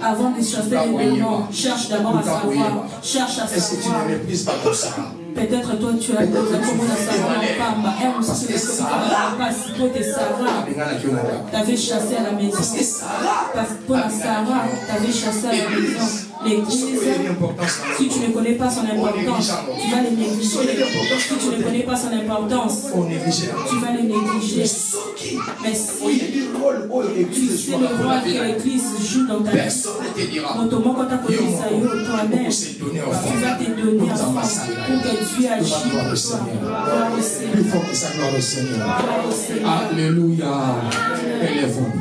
avant de chercher les démons, cherche d'abord à savoir. Cherche à savoir. Est-ce que tu ne méprises pas ton Sarah? Peut-être toi tu as commencé à savoir Pamba. Elle aussi que Sarah t'avais chassé à la maison. Parce que pour la Sarah t'avais chassé à la maison. L'église, si tu ne connais pas son importance, tu vas les négliger. Si tu ne connais pas son importance, tu vas les négliger. Mais si tu sais le rôle que l'église joue dans ta vie, notamment quand tu as connu ça toi-même, tu vas te donner à fond pour que Dieu agisse pour toi. Plus fort que ça, gloire au Seigneur. Alléluia. Élève-nous.